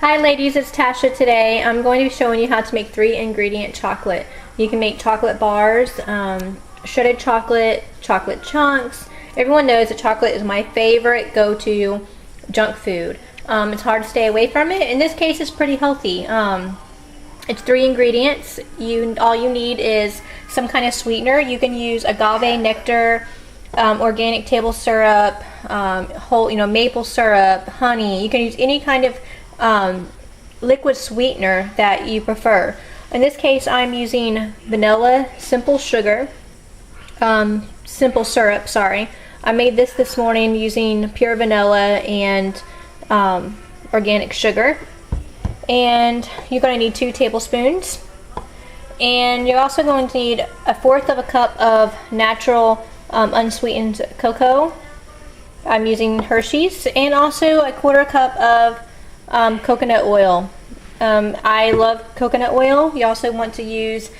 Hi ladies, it's Tasha today. I'm going to be showing you how to make 3-ingredient chocolate. You can make chocolate bars, shredded chocolate, chocolate chunks. Everyone knows that chocolate is my favorite go-to junk food. It's hard to stay away from it. In this case, it's pretty healthy. It's 3 ingredients. All you need is some kind of sweetener. You can use agave nectar, organic table syrup, whole, maple syrup, honey. You can use any kind of liquid sweetener that you prefer. In this case, I'm using vanilla simple sugar, simple syrup, sorry. I made this morning using pure vanilla and organic sugar. And you're going to need 2 tablespoons. And you're also going to need 1/4 of a cup of natural unsweetened cocoa. I'm using Hershey's, and also 1/4 cup of coconut oil. I love coconut oil. You also want to use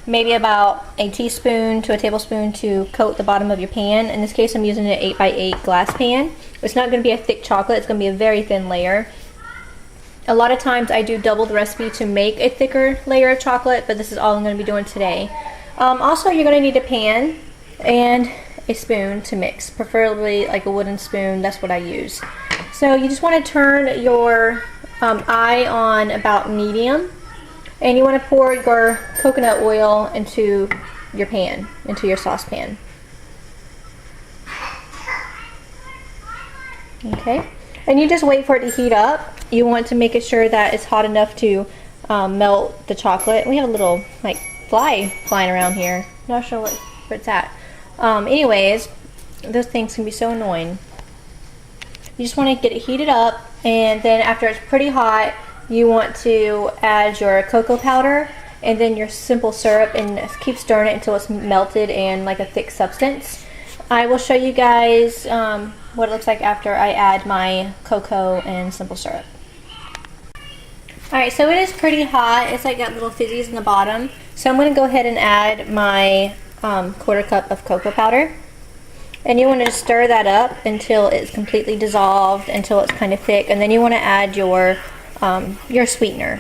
maybe about a teaspoon to a tablespoon to coat the bottom of your pan. In this case, I'm using an 8x8 glass pan. It's not going to be a thick chocolate. It's going to be a very thin layer. A lot of times I do double the recipe to make a thicker layer of chocolate, but this is all I'm going to be doing today. Also, you're going to need a pan and a spoon to mix, preferably like a wooden spoon. That's what I use. So you just want to turn your eye on about medium, and you want to pour your coconut oil into your pan, into your saucepan. Okay, and you just wait for it to heat up. You want to make sure that it's hot enough to melt the chocolate. We have a little like fly flying around here. Not sure where it's at. Anyways, those things can be so annoying. You just want to get it heated up, and then after it's pretty hot, you want to add your cocoa powder and then your simple syrup, and keep stirring it until it's melted and like a thick substance. I will show you guys what it looks like after I add my cocoa and simple syrup. Alright, so it is pretty hot. It's like got little fizzies in the bottom. So I'm going to go ahead and add my 1/4 cup of cocoa powder. And you want to stir that up until it's completely dissolved, until it's kind of thick. And then you want to add your sweetener.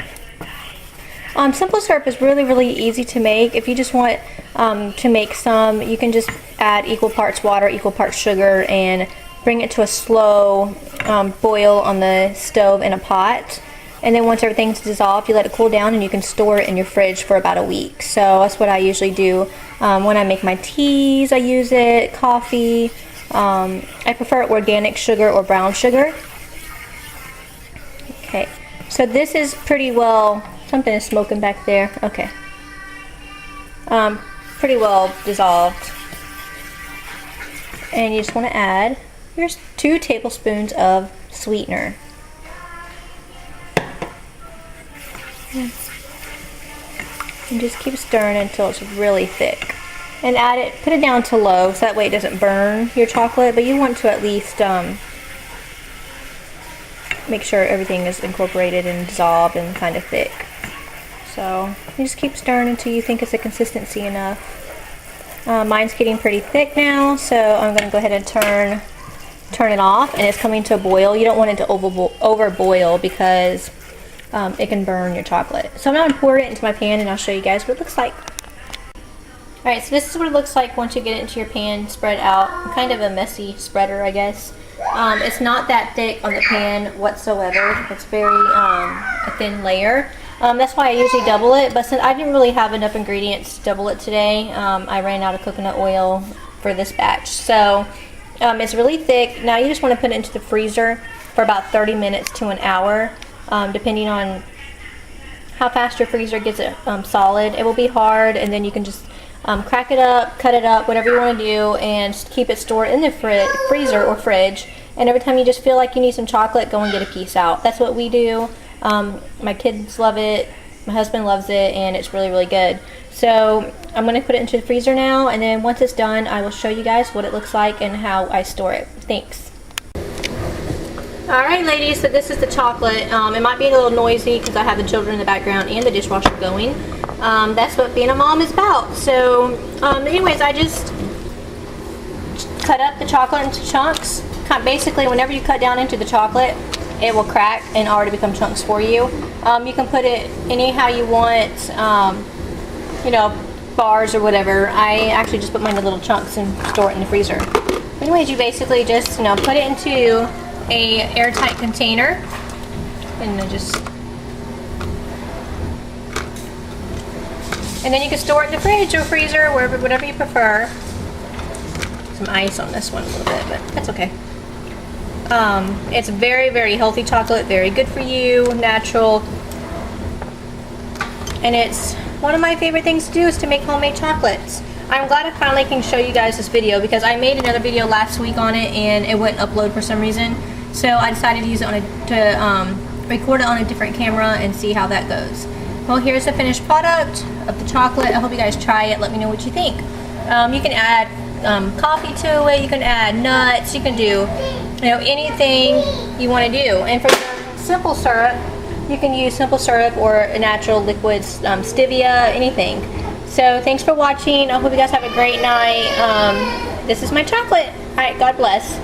Simple syrup is really easy to make. If you just want to make some, you can just add equal parts water, equal parts sugar, and bring it to a slow boil on the stove in a pot. And then once everything's dissolved, you let it cool down, and you can store it in your fridge for about a week. So that's what I usually do. When I make my teas, I use it, coffee. I prefer organic sugar or brown sugar. Okay, so this is pretty well, something is smoking back there. Okay. Pretty well dissolved. And you just want to add, here's 2 tablespoons of sweetener. And just keep stirring until it's really thick. And add it, put it down to low so that way it doesn't burn your chocolate, but you want to at least make sure everything is incorporated and dissolved and kind of thick. So you just keep stirring until you think it's a consistency enough. Mine's getting pretty thick now, so I'm going to go ahead and turn it off, and it's coming to a boil. You don't want it to over boil because it can burn your chocolate. So I'm going to pour it into my pan, and I'll show you guys what it looks like. Alright, so this is what it looks like once you get it into your pan, spread out. Kind of a messy spreader, I guess. It's not that thick on the pan whatsoever. It's very a thin layer. That's why I usually double it, but since I didn't really have enough ingredients to double it today, I ran out of coconut oil for this batch. So it's really thick. Now you just want to put it into the freezer for about 30 minutes to an hour. Depending on how fast your freezer gets it solid. It will be hard, and then you can just crack it up, cut it up, whatever you want to do, and keep it stored in the freezer or fridge. And every time you just feel like you need some chocolate, go and get a piece out. That's what we do. My kids love it, my husband loves it, and it's really good. So I'm going to put it into the freezer now, and then once it's done, I will show you guys what it looks like and how I store it. Thanks. Alright ladies, so this is the chocolate. It might be a little noisy because I have the children in the background and the dishwasher going. That's what being a mom is about. So anyways, I just cut up the chocolate into chunks. Basically, whenever you cut down into the chocolate, it will crack and already become chunks for you. You can put it anyhow you want, you know, bars or whatever. I actually just put mine in little chunks and store it in the freezer. Anyways, you basically just, you know, put it into a airtight container and then then you can store it in the fridge or freezer, wherever, whatever you prefer. Some ice on this one a little bit, but that's okay. It's very, very healthy chocolate, very good for you, natural, and it's one of my favorite things to do is to make homemade chocolates. I'm glad I finally can show you guys this video because I made another video last week on it and it wouldn't upload for some reason. So I decided to use it record it on a different camera and see how that goes. Well, here's the finished product of the chocolate. I hope you guys try it. Let me know what you think. You can add coffee to it. You can add nuts. You can do, you know, anything you want to do. And for the simple syrup, you can use simple syrup or a natural liquid stevia, anything. So thanks for watching. I hope you guys have a great night. This is my chocolate. All right, God bless.